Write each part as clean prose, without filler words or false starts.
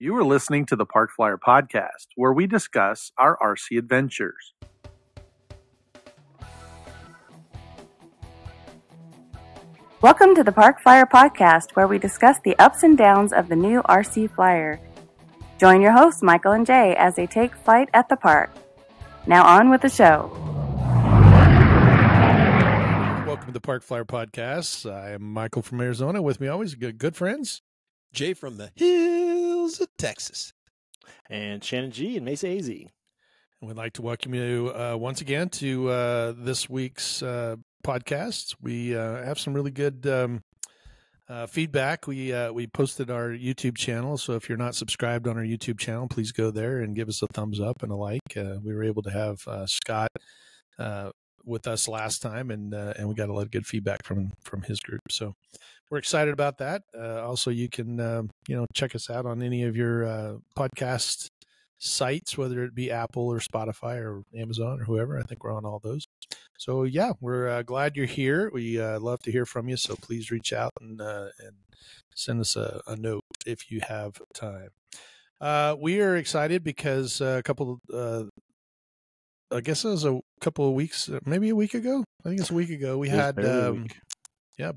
You are listening to the Park Flyer Podcast, where we discuss our RC adventures. Welcome to the Park Flyer Podcast, where we discuss the ups and downs of the new RC Flyer. Join your hosts, Michael and Jay, as they take flight at the park. Now on with the show. Welcome to the Park Flyer Podcast. I am Michael from Arizona. With me always, good friends. Jay from the hills of Texas. And Shannon G. in Mesa AZ. And we'd like to welcome you once again to this week's podcast. We have some really good feedback. We posted our YouTube channel, so if you're not subscribed on our YouTube channel, please go there and give us a thumbs up and a like. We were able to have Scott with us last time, and we got a lot of good feedback from his group. So we're excited about that. Also, you can check us out on any of your podcast sites, whether it be Apple or Spotify or Amazon or whoever. I think we're on all those. So yeah, we're glad you're here. We love to hear from you. So please reach out and send us a note if you have time. We are excited because I guess it was a couple of weeks, maybe a week ago. I think it's a week ago. We had,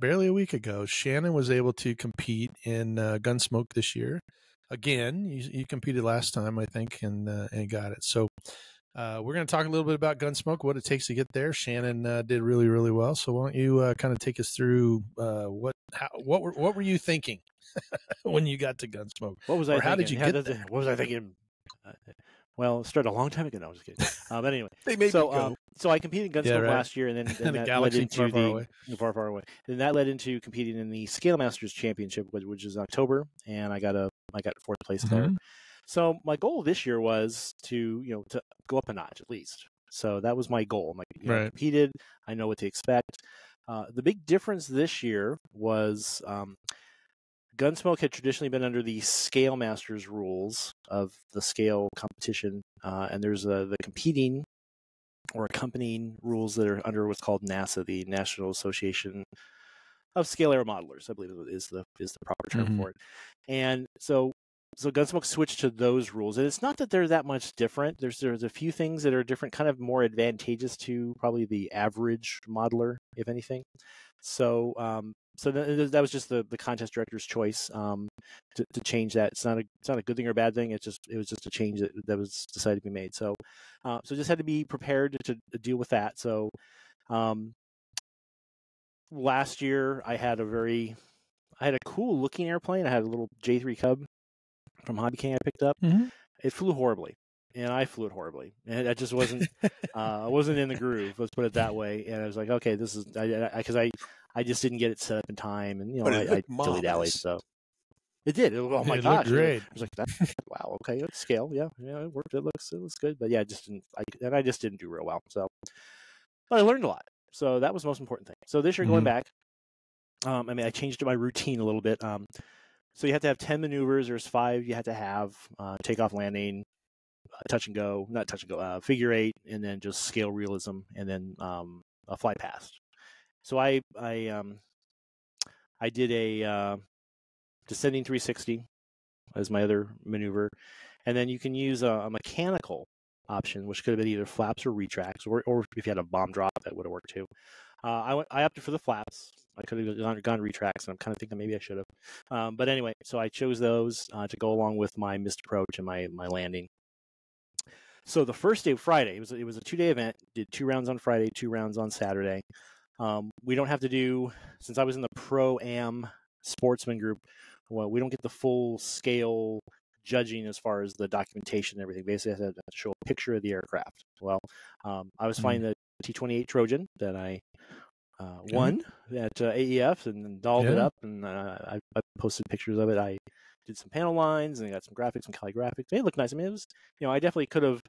barely a week ago. Shannon was able to compete in Gunsmoke this year. Again, you competed last time, I think, and got it. So we're going to talk a little bit about Gunsmoke, what it takes to get there. Shannon did really, really well. So why don't you kind of take us through what were you thinking when you got to Gunsmoke? What was I thinking? How did you get there? What was I thinking? Well, it started a long time ago. No, I was just kidding. But anyway, They made me go. so I competed in Gunsmoke last year, and then the that galaxy led into far away. Then that led into competing in the Scale Masters Championship, which is October, and I got fourth place there. So my goal this year was to go up a notch at least. So that was my goal. I competed. I know what to expect. The big difference this year was Gunsmoke had traditionally been under the Scale Masters rules of the scale competition, and there's the competing or accompanying rules that are under what's called NASA, the National Association of Scale Air Modelers, I believe is the proper term for it. And so Gunsmoke switched to those rules, and it's not that they're that much different. There's a few things that are different, kind of more advantageous to probably the average modeler, if anything. So that was just the contest director's choice to change that. It's not a good thing or a bad thing. It was just a change that was decided to be made. So just had to be prepared to deal with that. So last year I had a cool looking airplane. I had a little J3 Cub from Hobby King I picked up. It flew horribly. And I flew it horribly, and I just wasn't. I wasn't in the groove. Let's put it that way. And I was like, okay, this is because I just didn't get it set up in time, and I dilly-dallied. So it did. Oh my gosh, great! I was like, wow, okay, it's scale, yeah, it worked. It looks good, but yeah, I just didn't do real well. So, but I learned a lot. So that was the most important thing. So this year going back, I changed my routine a little bit. So you have to have 10 maneuvers. There's 5 you have to have: takeoff, landing, figure 8, and then just scale realism, and then a fly past. So I did a descending 360 as my other maneuver, and then you can use a mechanical option, which could have been either flaps or retracts, or if you had a bomb drop, that would have worked too. I opted for the flaps. I could have gone retracts, and I'm kind of thinking maybe I should have. But anyway, so I chose those to go along with my missed approach and my landing. So the first day, Friday, it was a 2-day event. Did 2 rounds on Friday, 2 rounds on Saturday. We don't have to do, since I was in the Pro-Am sportsman group, well, we don't get the full scale judging as far as the documentation and everything. Basically, I had to show a picture of the aircraft. Well, I was flying the T-28 Trojan that I won at AEF and dolled it up, and I posted pictures of it. I did some panel lines and got some graphics and calligraphics. It looked nice. I mean, it was, I definitely could have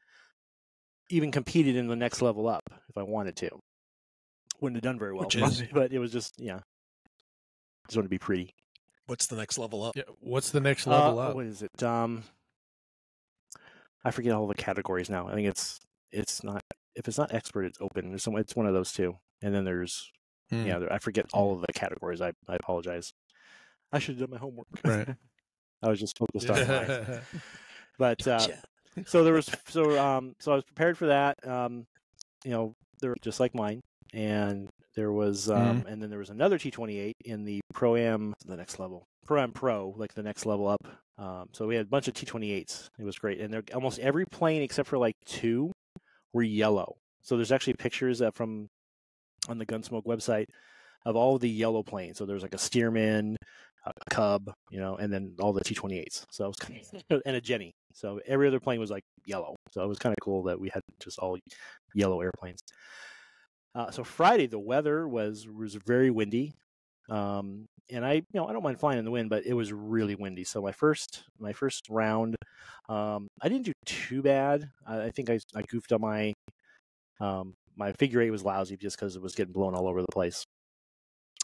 even competed in the next level up if I wanted to. Wouldn't have done very well, but it was just, just wanted to be pretty. What's the next level up? Yeah, what's the next level up? What is it? I forget all the categories now. I think it's not, if it's not expert, it's open. It's one of those two. And then there's, I forget all of the categories. I apologize. I should have done my homework. Right. I was just focused on mine. But Gotcha. so there was so I was prepared for that. They were just like mine, and there was and then there was another T28 in the Pro-Am, the next level, Pro-Am Pro, like the next level up. So we had a bunch of T28s. It was great, and almost every plane except for like 2 were yellow. So there's actually pictures on the Gunsmoke website of all of the yellow planes. So there's like a Stearman, a Cub, and then all the T28s. So it was kind of, and a Jenny. So every other plane was like yellow. So it was kind of cool that we had just all yellow airplanes. So Friday, the weather was very windy. And I don't mind flying in the wind, but it was really windy. So my first round, I didn't do too bad. I think I goofed on my figure 8 was lousy just because it was getting blown all over the place.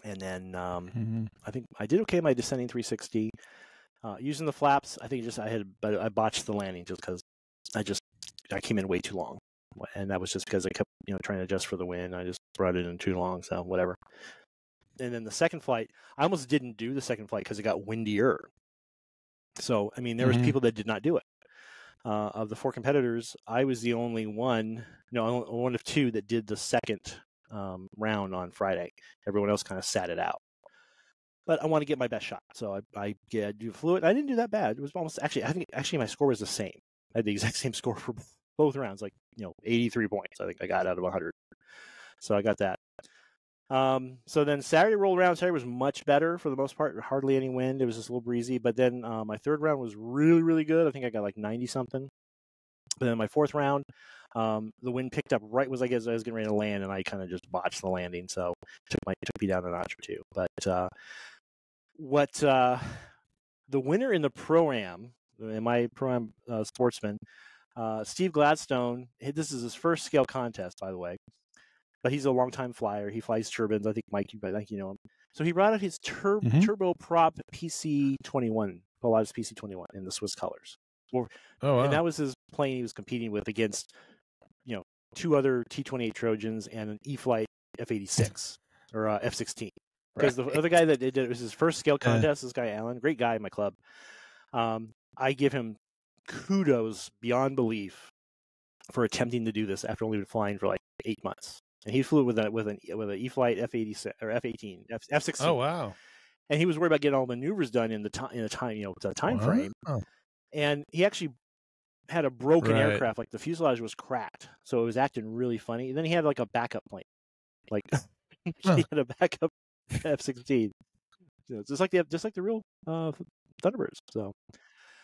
And then I think I did okay my descending 360. Using the flaps, I think I botched the landing just because I came in way too long, and that was just because I kept trying to adjust for the wind. I just brought it in too long, so whatever. And then the second flight, I almost didn't do the second flight because it got windier. So I mean, there was people that did not do it. Of the 4 competitors, I was the only one of 2 that did the second round on Friday. Everyone else kind of sat it out. But I want to get my best shot, so I do fluid. I didn't do that bad. It was almost I think my score was the same. I had the exact same score for both rounds, 83 points. I think I got out of 100. So I got that. So then Saturday rolled around. Saturday was much better for the most part. Hardly any wind. It was just a little breezy. But then my third round was really, really good. I think I got like 90 something. But then my fourth round, the wind picked up right as I was getting ready to land, and I kind of just botched the landing. So it took me down a notch or two. But the winner in the Pro-Am, in my Pro-Am sportsman, Steve Gladstone, this is his first scale contest, by the way. But he's a longtime flyer. He flies turbines. I think Mike, you know him. So he brought out his turboprop PC-21, Pilatus PC-21 in the Swiss colors. Wow. And that was his plane he was competing with against, 2 other T-28 Trojans and an E-Flight F-86 or F-16. Because the other guy that did it was his first scale contest. This guy Alan, great guy in my club. I give him kudos beyond belief for attempting to do this after only been flying for like 8 months. And he flew with an E-Flight F-86 or F-18, F-16. Oh wow! And he was worried about getting all maneuvers done in the time frame. And he actually had a broken aircraft, like the fuselage was cracked, so it was acting really funny. And then he had like a backup plane, like he had a backup F-16. Just like the real Thunderbirds. So.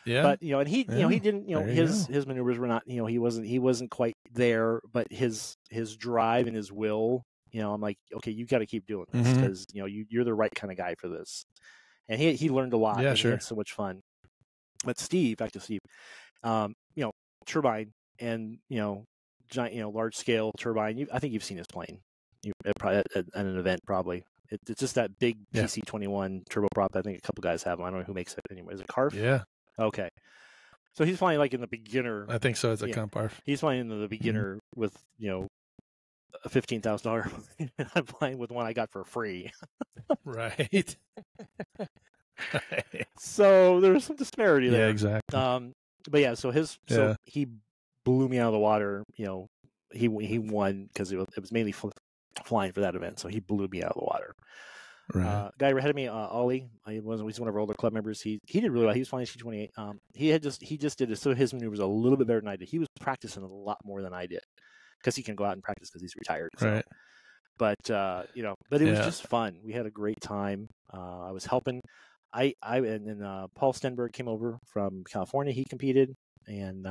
Yeah. But and he he didn't his maneuvers were not he wasn't quite there, but his drive and his will, I'm like, okay, you got to keep doing this because you're the right kind of guy for this. And he learned a lot. Yeah, and sure. He had so much fun. But back to Steve, turbine and giant large scale turbine. I think you've seen his plane. You probably at an event probably. It's just that big PC-21 turboprop. I think a couple guys have them. I don't know who makes it anyway. Is it Carf? Yeah. Okay. So he's flying like in the beginner. I think so. It's a Comparf. He's flying in the beginner with, a $15,000 plane. I'm flying with one I got for free. Right. So there's some disparity there. Yeah, exactly. But yeah, so he blew me out of the water. He won because it was mainly flying for that event. So he blew me out of the water. Right. Guy ahead of me, Ollie. He's one of our older club members. He did really well. He was flying T-28. He just did some of his maneuvers a little bit better than I did. He was practicing a lot more than I did because he can go out and practice because he's retired. So. Right. But but it was just fun. We had a great time. I was helping. And then Paul Stenberg came over from California. He competed and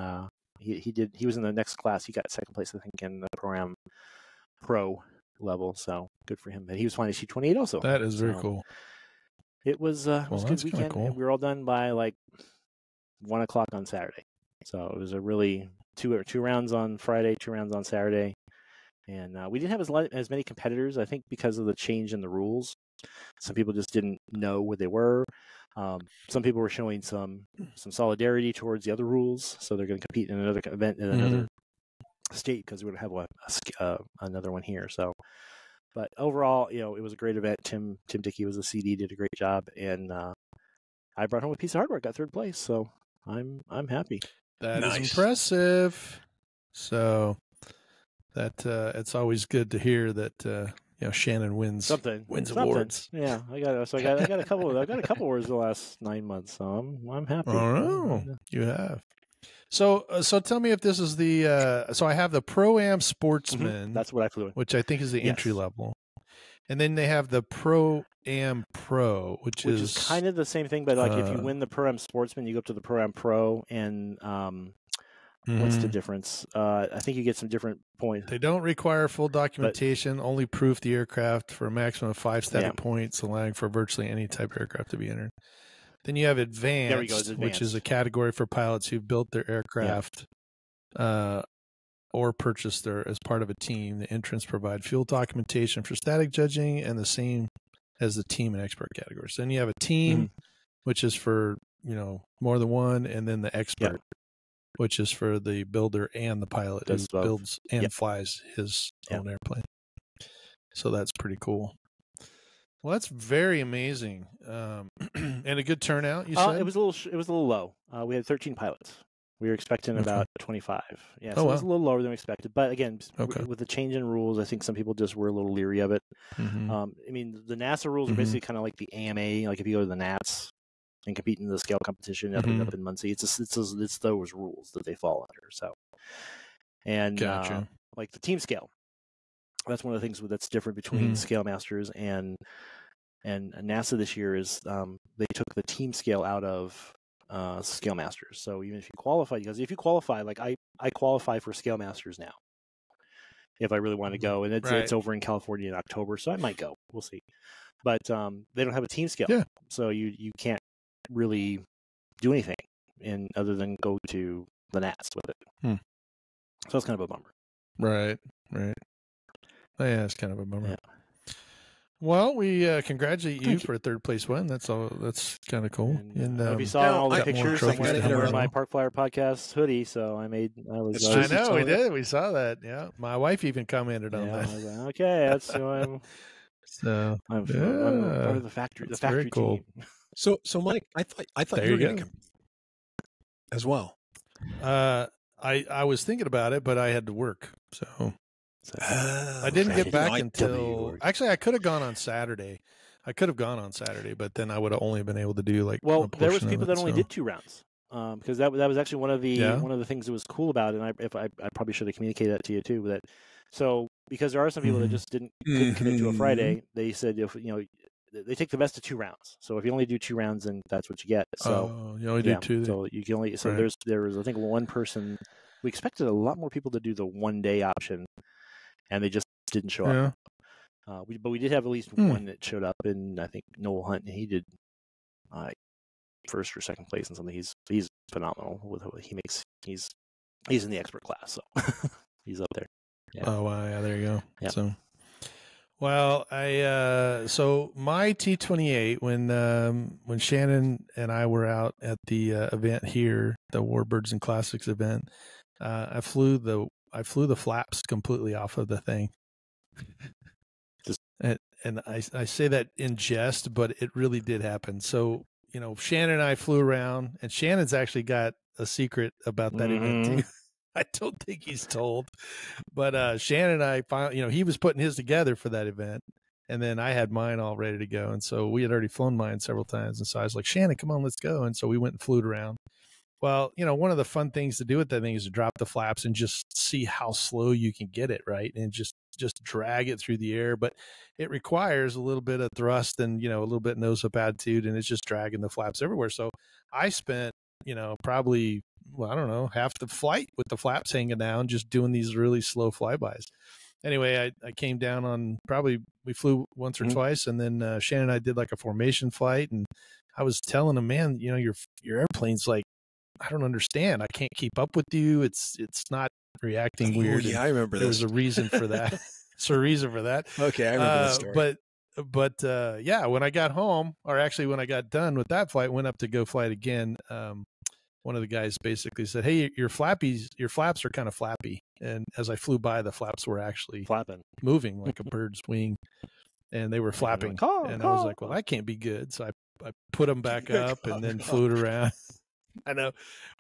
he was in the next class. He got second place, I think, in the Pro-Am Pro level, so good for him. And he was flying a T-28 also. That is very cool. It was a good weekend. Cool. We were all done by like 1:00 on Saturday. So it was a really two rounds on Friday, 2 rounds on Saturday, and we didn't have as many competitors. I think because of the change in the rules, some people just didn't know what they were. Some people were showing some solidarity towards the other rules, so they're going to compete in another event in another state because we don't have another one here. So, but overall, it was a great event. Tim Dickey was the CD, did a great job, and I brought home a piece of hardware, got third place, so I'm happy. That is Nice. impressive. So that it's always good to hear that Shannon wins Something. awards. Yeah, I got a couple awards the last 9 months, so I'm happy. Oh, you have. So tell me if this is the so I have the Pro-Am Sportsman. That's what I flew in. Which I think is the entry level. And then they have the Pro-Am Pro, which is kind of the same thing, but like if you win the Pro-Am Sportsman, you go up to the Pro-Am Pro, and what's the difference? I think you get some different points. They don't require full documentation, only proof the aircraft for a maximum of 5 static points, allowing for virtually any type of aircraft to be entered. Then you have Advanced, which is a category for pilots who built their aircraft or purchased their as part of a team. The entrants provide fuel documentation for static judging, and the same as the team and expert categories. Then you have a team, which is for more than one, and then the expert, which is for the builder and the pilot who builds and flies his own airplane. So that's pretty cool. Well, that's very amazing, and a good turnout. You said it was a little low. We had 13 pilots. We were expecting about 25. Yeah, so it was a little lower than we expected. But again, with the change in rules, I think some people just were a little leery of it. I mean, the NASA rules are basically kind of like the AMA. Like if you go to the NATS and compete in the scale competition up in Muncie, it's those rules that they fall under. So, and like the team scale, that's one of the things that's different between Scale Masters and NASA this year is they took the team scale out of Scale Masters. So even if you qualify, because if you qualify, like I qualify for Scale Masters now, if I really want to go, and it's over in California in October, so I might go. We'll see. But they don't have a team scale, so you can't really do anything other than go to the NATS with it. So that's kind of a bummer. Right. Yeah, it's kind of a bummer. Yeah. Well, we congratulate you for a third place win. That's all. That's kind of cool. And if you saw all the pictures, I'm wearing my Park Flyer podcast hoodie. So I know we did. We saw that. Yeah, my wife even commented on that. I was like, okay, that's who I'm. So I'm part of the factory. The factory cool. team. So Mike, I thought you were going to come as well. I was thinking about it, but I had to work, so. I didn't get back until actually I could have gone on Saturday. But then I would have only been able to do like there was people that only did 2 rounds because that was actually one of the things that was cool about it. And I probably should have communicated that to you too. That because there are some people that just couldn't commit to a Friday. They said they take the best of 2 rounds. So if you only do 2 rounds, then that's what you get. So you only do 2. So you can only there was I think one person. We expected a lot more people to do the 1-day option. And they just didn't show up. But we did have at least one that showed up, and I think Noel Hunt. He did first or second place in something. He's phenomenal with what he makes. He's in the expert class, so he's up there. Yeah. Oh wow! Yeah, there you go. Yeah. So, well, so my T-28 when Shannon and I were out at the event here, the Warbirds and Classics event, I flew the flaps completely off of the thing. And I say that in jest, but it really did happen. So, Shannon and I flew around, and Shannon's actually got a secret about that event too. I don't think he's told, but Shannon and I finally, he was putting his together for that event, and then I had mine all ready to go. And so we had already flown mine several times. And so I was like, Shannon, come on, let's go. And so we went and flew it around. Well, one of the fun things to do with that thing is to drop the flaps and just see how slow you can get it, right? And just drag it through the air. But it requires a little bit of thrust and, a little bit nose up attitude, and it's just dragging the flaps everywhere. So I spent, probably, half the flight with the flaps hanging down, just doing these really slow flybys. Anyway, I came down on we flew once or twice, and then Shannon and I did like a formation flight, and I was telling him, man, your airplane's like, I don't understand. I can't keep up with you. It's not reacting weird. Yeah, I remember there was a reason for that. There's a reason for that. Okay, I remember that story. But yeah, when I got home, or actually when I got done with that flight, went up to go fly it again. One of the guys basically said, "Hey, your flaps are kind of flappy." And as I flew by, the flaps were actually moving like a bird's wing, and they were flapping. And I was like, "Well, that can't be good." So I put them back up and then flew it around. I know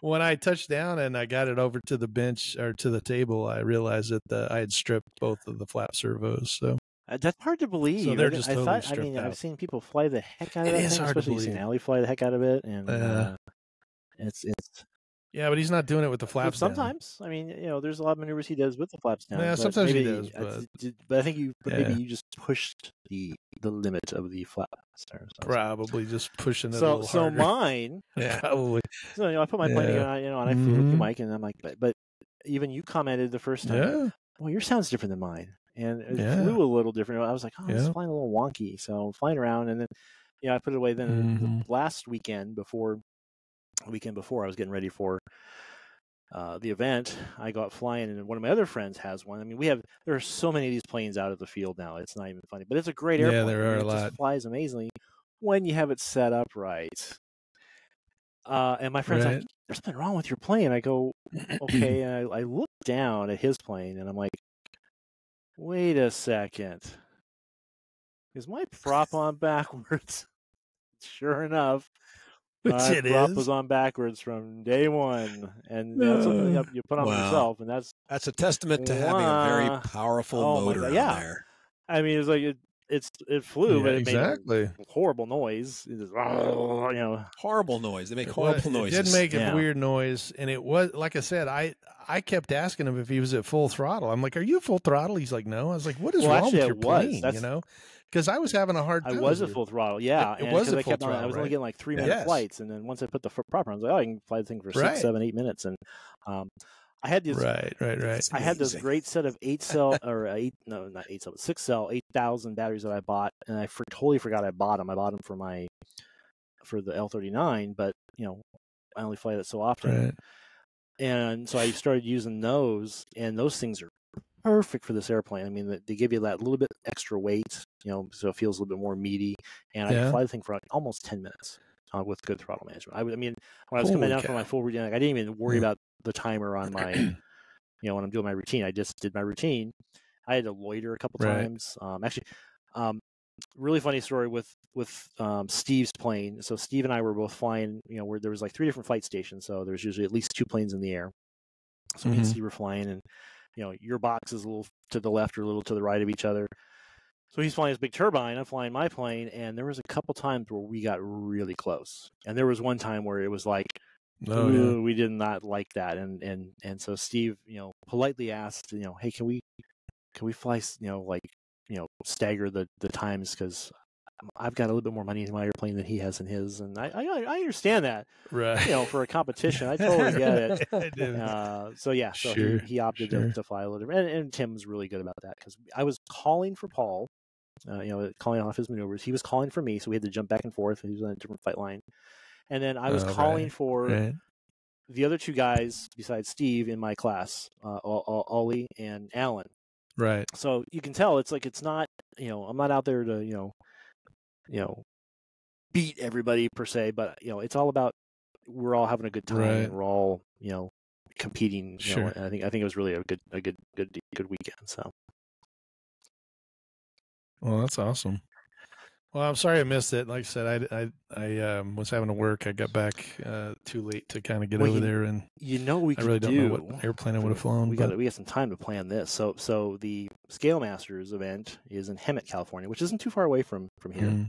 when I touched down and I got it over to the bench or to the table, I realized that I had stripped both of the flap servos. So that's hard to believe. So they're just totally stripped I mean, out. I've seen people fly the heck out of that thing, hard to especially you've seen believe. Allie fly the heck out of it, and it's yeah, but he's not doing it with the flaps sometimes down. I mean, there's a lot of maneuvers he does with the flaps down. Yeah, sometimes he does, but I think maybe you just pushed the limit of the flaps there. Probably just pushing it a little harder. So mine, yeah, probably. So I put my plane on, and I flew with you, Mike, and I'm like, but even you commented the first time, well, your sound's different than mine, and it flew a little different. I was like, oh, it's flying a little wonky. So I'm flying around, and then I put it away. Then the last weekend before, I was getting ready for the event, I got flying, and one of my other friends has one. I mean, there are so many of these planes out of the field now. It's not even funny, but it's a great airplane. Yeah, there are a lot. It just flies amazingly when you have it set up right. And my friend's like, there's something wrong with your plane. I go, okay. And I look down at his plane, and I'm like, wait a second. Is my prop on backwards? Sure enough. My prop was on backwards from day one, and that's something you put on yourself, and that's a testament to having a very powerful motor on there. I mean, it's like it flew, but it made a horrible noise. It just, horrible noise. They make horrible noises. It did make a weird noise, and it was like I said. I kept asking him if he was at full throttle. I'm like, "Are you at full throttle?" He's like, "No." I was like, "What is wrong with your plane?" Because I was having a hard time. I was at full throttle, yeah. It was at full throttle. I was only getting like 3-minute flights, and then once I put the prop on, I was like, "Oh, I can fly the thing for 6, 7, 8 minutes." And I had these. Right. I had this great set of 6-cell, 8,000 batteries that I bought, and I totally forgot I bought them. I bought them for the L39, but I only fly that so often. Right. And so I started using those, and those things are perfect for this airplane. I mean, they give you that little bit extra weight, so it feels a little bit more meaty. And I can fly the thing for like almost 10 minutes with good throttle management. I mean, when I was coming down for my full routine, I didn't even worry about the timer on my, when I'm doing my routine. I just did my routine. I had to loiter a couple times. Really funny story with Steve's plane. So Steve and I were both flying, where there was like 3 different flight stations. So there's usually at least 2 planes in the air. So me and Steve were flying, and your box is a little to the left or a little to the right of each other. So he's flying his big turbine, I'm flying my plane, and there was a couple times where we got really close. And there was one time where it was like, we did not like that. And so Steve, politely asked, hey, can we fly, stagger the times, because I've got a little bit more money in my airplane than he has in his, and I understand that, right? For a competition, I totally get it. I do. So he opted to fly a little different, and Tim was really good about that, because I was calling for Paul, calling off his maneuvers. He was calling for me, so we had to jump back and forth. He was on a different flight line, and then I was calling for the other 2 guys besides Steve in my class, Ollie and Alan. Right. So you can tell it's not, I'm not out there to, beat everybody per se, but it's all about, we're all having a good time, and we're all, competing. Sure. And I think it was really a good weekend. So. Well, that's awesome. Well, I'm sorry I missed it. Like I said, I was having to work. I got back too late to kind of get over there, and we I really don't know what airplane I would have flown. We got some time to plan this. So the Scale Masters event is in Hemet, California, which isn't too far away from here.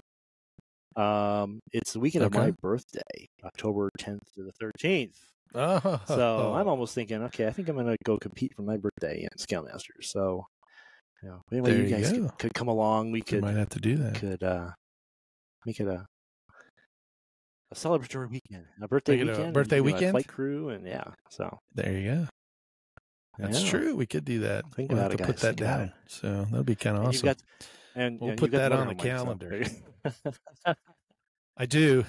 It's the weekend of my birthday, October 10th to the 13th. Oh. So I'm almost thinking, okay, I think I'm going to go compete for my birthday in Scale Masters. So, anyway, you guys could come along. We might have to do that. Could make it a celebratory weekend, a birthday weekend, weekend, flight crew, and so there you go. That's true. We could do that. Think about it, guys. Put that down. So that'd be kind of awesome. We'll put that on the calendar. I do.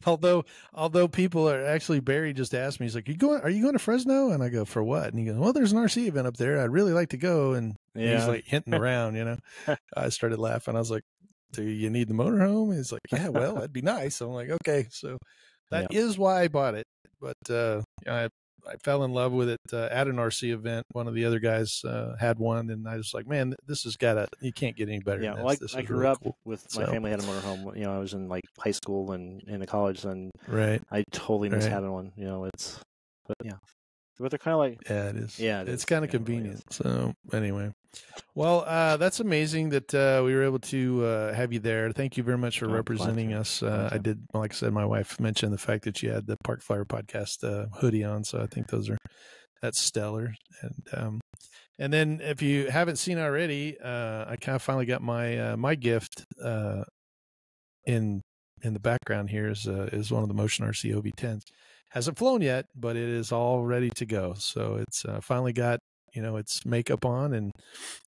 Although people are actually, Barry just asked me, he's like, are you going to Fresno? And I go, for what? And he goes, well, there's an RC event up there. I'd really like to go. And he's like hinting around, I started laughing. I was like, do you need the motorhome? He's like, yeah, well, that'd be nice. I'm like, okay. So that is why I bought it. But fell in love with it at an RC event. One of the other guys had one, and I was like, man, this has you can't get any better. Yeah, than well, this. I grew up with my family had a motorhome. You know, I was in like high school and in the college, and I totally miss having one. You know, but they're kind of like, yeah, it is. Yeah, it's kind of convenient. So anyway, well, that's amazing that we were able to have you there. Thank you very much for representing us. I did, like I said, my wife mentioned the fact that you had the Park Flyer podcast hoodie on, so I think that's stellar. And then if you haven't seen already, I kind of finally got my gift in the background here is one of the Motion RC OV10s. Hasn't flown yet, but it is all ready to go. So it's finally got its makeup on and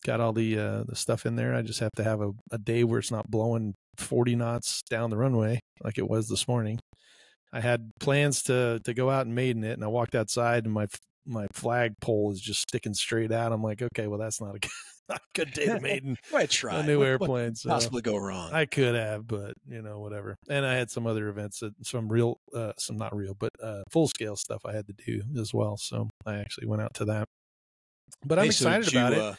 got all the stuff in there. I just have to have a day where it's not blowing 40 knots down the runway like it was this morning. I had plans to go out and maiden it, and I walked outside and my flag pole is just sticking straight out. I'm like, okay, well, that's not a good day to maiden a new airplane. So possibly go wrong? I could have, but whatever. And I had some other events, some not real, but full scale stuff I had to do as well. So I actually went out to that. But I'm excited about it.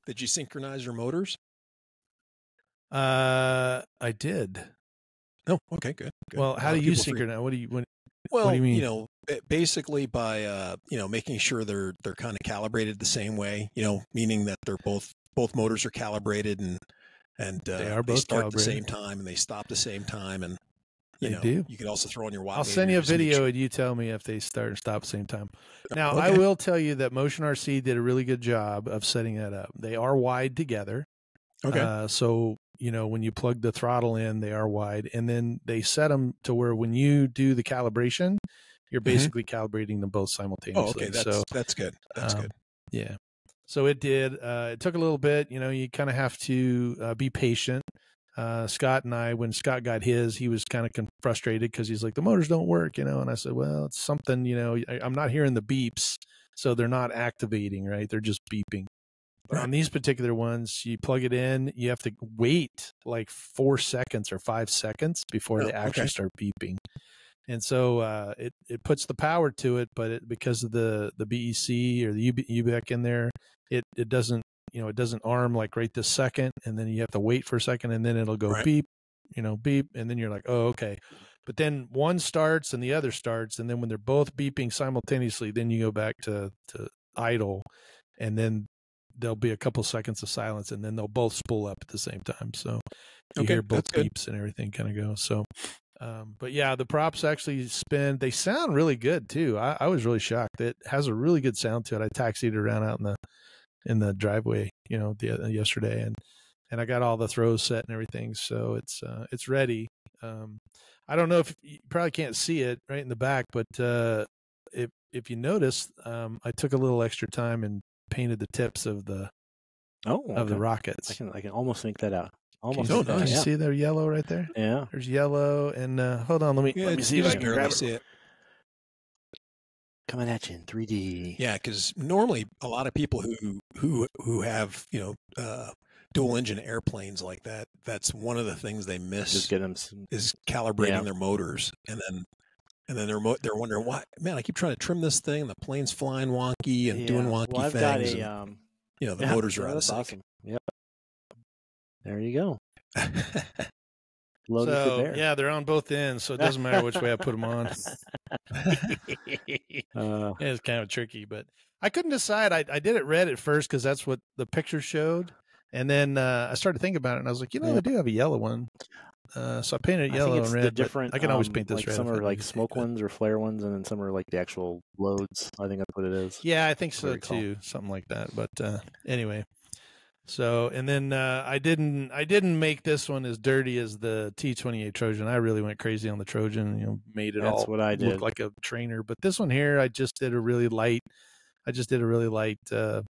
Did you synchronize your motors? I did. Oh, okay, good. Well, how do you synchronize? What do you mean? Basically by making sure they're kind of calibrated the same way. Meaning that they're both motors are calibrated and they start at the same time and they stop the same time, and you can also throw on your watt. I'll send you a video and you tell me if they start and stop at the same time. Now, okay. I will tell you that Motion RC did a really good job of setting that up. They are wide together. Okay. So when you plug the throttle in, they are wide, and then they set them to where when you do the calibration, you're basically calibrating them both simultaneously. Oh, okay. That's good. That's good. Yeah. So it did. It took a little bit. You kind of have to be patient. Scott and I, when Scott got his, he was kind of frustrated because he's like, the motors don't work, and I said, well, it's something, I'm not hearing the beeps, so they're not activating, right? They're just beeping. But on these particular ones, you plug it in, you have to wait like 4 seconds or 5 seconds before they actually start beeping. And so it puts the power to it, but because of the BEC or the UBEC in there, it doesn't it doesn't arm like right this second, and then you have to wait for a second, and then it'll go beep, beep, and then you're like, oh, okay. But then one starts and the other starts, and then when they're both beeping simultaneously, then you go back to idle, and then there'll be a couple seconds of silence, and then they'll both spool up at the same time. So you hear both beeps and everything kind of go. So, but yeah, the props actually spin. They sound really good too. I was really shocked. It has a really good sound to it. I taxied around out in the driveway, yesterday, and I got all the throws set and everything. So it's ready. I don't know if you probably can't see it right in the back, but if you notice, I took a little extra time and painted the tips of the rockets. I can almost make that out. Almost. Can you see the yellow right there? Yeah. There's yellow, and hold on, let me see if I can grab it. Coming at you in 3D. Yeah, because normally a lot of people who have dual engine airplanes like that, that's one of the things they miss. Just get them is calibrating their motors, and then they're wondering why. Man, I keep trying to trim this thing, and the plane's flying wonky and doing wonky things. Got the motors are out of sync. Awesome. Yep. There you go. They're on both ends, so it doesn't matter which way I put them on. It's kind of tricky, but I couldn't decide. I did it red at first because that's what the picture showed, and then I started thinking about it, and I was like, I do have a yellow one. So I painted it yellow and red. Different, I can always paint this red. Some are like smoke ones or flare ones, and then some are like the actual loads. I think that's what it is. Yeah, I think so too. Something like that. But anyway. So, and then I didn't make this one as dirty as the T-28 Trojan. I really went crazy on the Trojan, made it look like a trainer. But this one here, I just did a really light, panel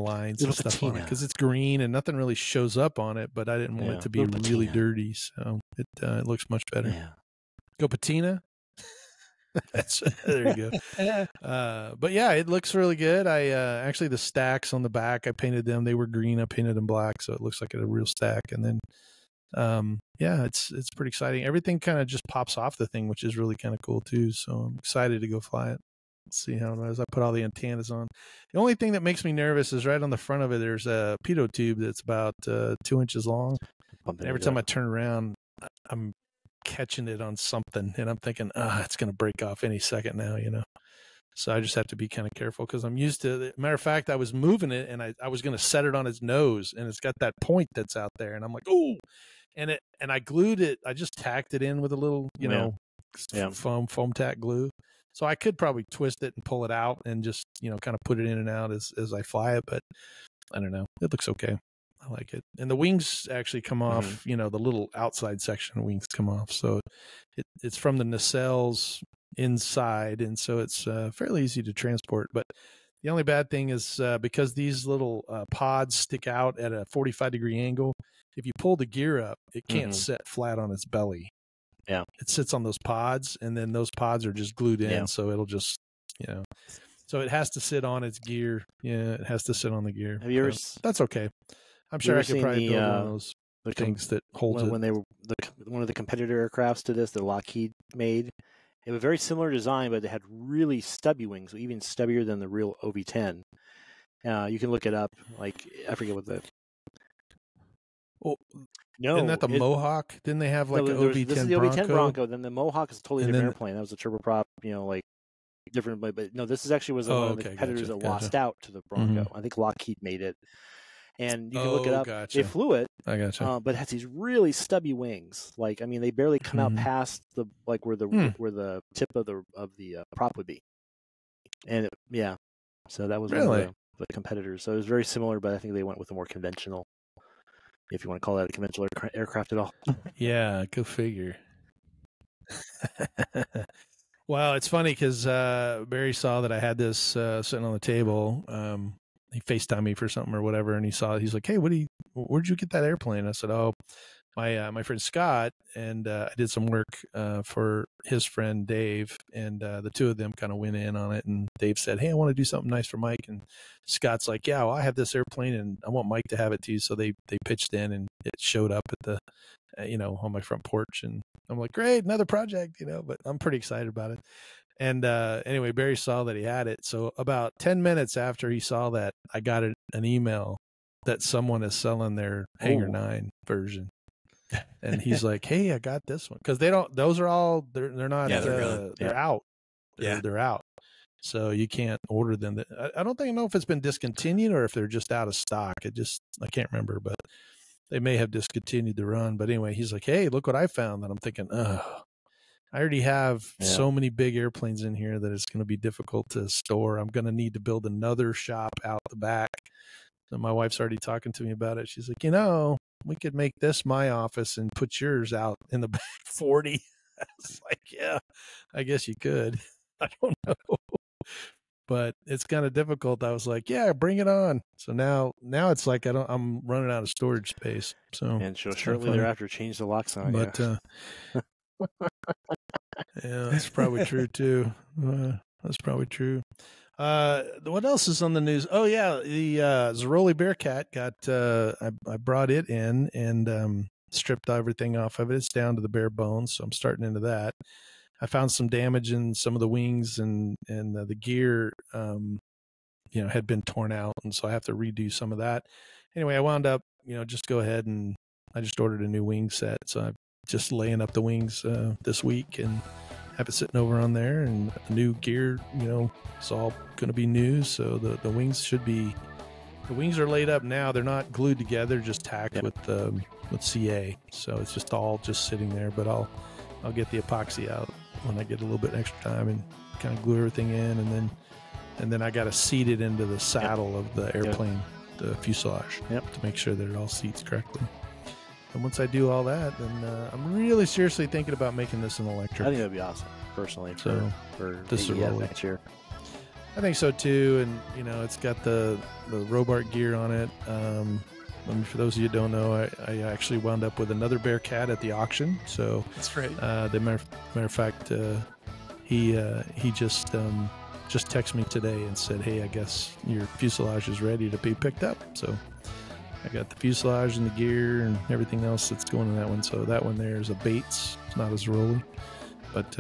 lines and stuff on it because it's green and nothing really shows up on it. But I didn't want it to be really dirty, so it looks much better. Yeah. Go patina. There you go. But yeah, it looks really good. I actually the stacks on the back, I painted them. They were green. I painted them black, so it looks like a real stack. And then yeah, it's pretty exciting. Everything kind of just pops off the thing, which is really kind of cool too. So I'm excited to go fly it. Let's see how it is. I put all the antennas on. The only thing that makes me nervous is right on the front of it, there's a pitot tube that's about 2 inches long. And every time I turn around, I'm catching it on something, and I'm thinking, it's going to break off any second now, So I just have to be kind of careful because I'm used to it. Matter of fact, I was moving it, and I was going to set it on its nose, and it's got that point that's out there, and I'm like, oh, and I glued it. I just tacked it in with a little, foam tack glue. So I could probably twist it and pull it out and just, kind of put it in and out as I fly it. But I don't know. It looks okay. I like it. And the wings actually come off, the little outside section of wings come off. So it's from the nacelles inside. And so it's fairly easy to transport. But the only bad thing is because these little pods stick out at a 45-degree angle, if you pull the gear up, it can't sit flat on its belly. Yeah. It sits on those pods, and then those pods are just glued in, so it'll just, so it has to sit on its gear. Yeah, it has to sit on the gear. Have you ever? That's okay. I'm sure I could probably build one of those things that holds it. When they were one of the competitor aircrafts to this that Lockheed made, it was a very similar design, but it had really stubby wings, even stubbier than the real OV-10. You can look it up. Like, I forget what the... Oh, no, isn't that the Mohawk? Didn't they have like an OV-10 This is the OV-10 Bronco. Then the Mohawk is a totally different airplane. That was a turboprop, different. But no, this actually was one of the competitors that lost out to the Bronco. I think Lockheed made it, and you can look it up. They flew it. I gotcha. But it has these really stubby wings. Like, I mean, they barely come out past the where the tip of the prop would be. And so that was one of the competitors. So it was very similar, but I think they went with a more conventional. If you want to call that a conventional aircraft at all. Yeah, go figure. Well, it's funny because Barry saw that I had this sitting on the table. He FaceTimed me for something or whatever, and he's like, "Hey, where'd you get that airplane?" I said, "Oh, my friend Scott," and I did some work for his friend Dave, and the two of them kind of went in on it. And Dave said, "Hey, I want to do something nice for Mike." And Scott's like, "Yeah, well, I have this airplane, and I want Mike to have it too." So they pitched in, and it showed up at the, on my front porch, and I'm like, "Great, another project," But I'm pretty excited about it. And anyway, Barry saw that he had it. So about 10 minutes after he saw that, I got an email that someone is selling their Hangar 9 version. And he's like, "Hey, I got this one." Because those are all, they're not, they're out. They're out. So you can't order them. I don't know if it's been discontinued or if they're just out of stock. I can't remember, but they may have discontinued the run. But anyway, he's like, "Hey, look what I found." And I'm thinking, I already have so many big airplanes in here that it's going to be difficult to store. I'm going to need to build another shop out the back. So my wife's already talking to me about it. She's like, we could make this my office and put yours out in the back 40. I was like, yeah, I guess you could. I don't know. But it's kind of difficult. I was like, yeah, bring it on. So now it's like I'm running out of storage space. So and she'll shortly thereafter change the locks on. But yeah, that's probably true too. That's probably true. What else is on the news? Oh yeah, the Zeroli Bearcat got. I brought it in and stripped everything off of it. It's down to the bare bones, so I'm starting into that. I found some damage in some of the wings and the gear, had been torn out, and so I have to redo some of that. Anyway, I wound up, just go ahead and I just ordered a new wing set, so I'm just laying up the wings this week and have it sitting over on there, and the new gear, it's all going to be new. So the wings the wings are laid up now. They're not glued together, just tacked with CA. So it's just all sitting there, but I'll get the epoxy out when I get a little bit extra time and kind of glue everything in. And then I got to seat it into the saddle of the airplane, the fuselage, to make sure that it all seats correctly. And once I do all that, then I'm really seriously thinking about making this an electric. I think that'd be awesome, personally, for this next year. I think so too, and it's got the Robart gear on it. For those of you who don't know, I actually wound up with another Bearcat at the auction. So that's great. Matter of fact, he just texted me today and said, "Hey, I guess your fuselage is ready to be picked up." So I got the fuselage and the gear and everything else that's going in that one. So that one there is a Bates. It's not a Zeroli, but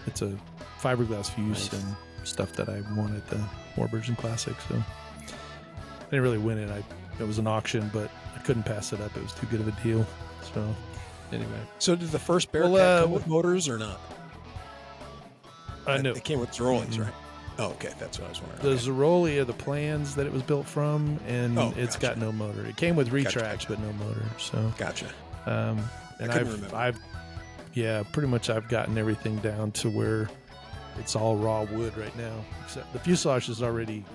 it's a fiberglass fuse and stuff that I won at the Warbirds Classic. So I didn't really win it. It was an auction, but I couldn't pass it up. It was too good of a deal. So anyway. So did the first Bearcat come with motors or not? No. It came with Zerolis, right? Oh, okay. That's what I was wondering. The Zeroli are the plans that it was built from, and it's got no motor. It came with retracts, but no motor. So gotcha. And I've pretty much I've gotten everything down to where it's all raw wood right now. Except the fuselage is already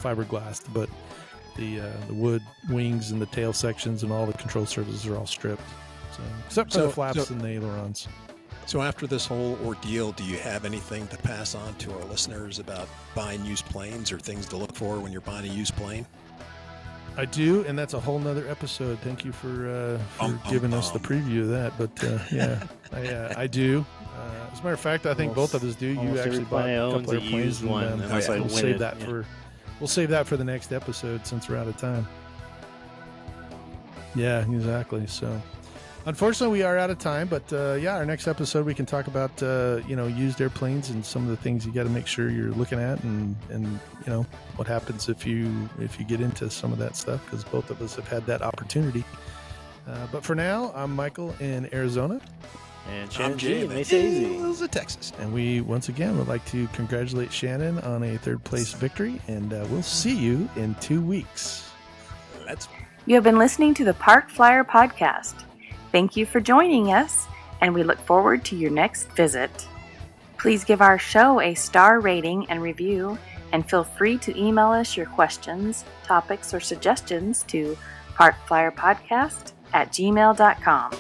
fiberglassed, but the wood wings and the tail sections and all the control surfaces are all stripped. So except for the flaps and the ailerons. So after this whole ordeal, do you have anything to pass on to our listeners about buying used planes or things to look for when you're buying a used plane? I do, and that's a whole nother episode. Thank you for giving us the preview of that. But I do. As a matter of fact, I think both of us do. You actually bought a couple of planes. We'll save that for the next episode since we're out of time. Yeah, exactly. So, unfortunately, we are out of time. But our next episode we can talk about used airplanes and some of the things you got to make sure you're looking at, and what happens if you get into some of that stuff, because both of us have had that opportunity. But for now, I'm Michael in Arizona. And Shannon G in Mesa Easy, Texas. And we, once again, would like to congratulate Shannon on a third-place victory, and we'll see you in 2 weeks. You have been listening to the Park Flyer Podcast. Thank you for joining us, and we look forward to your next visit. Please give our show a star rating and review, and feel free to email us your questions, topics, or suggestions to parkflyerpodcast@gmail.com.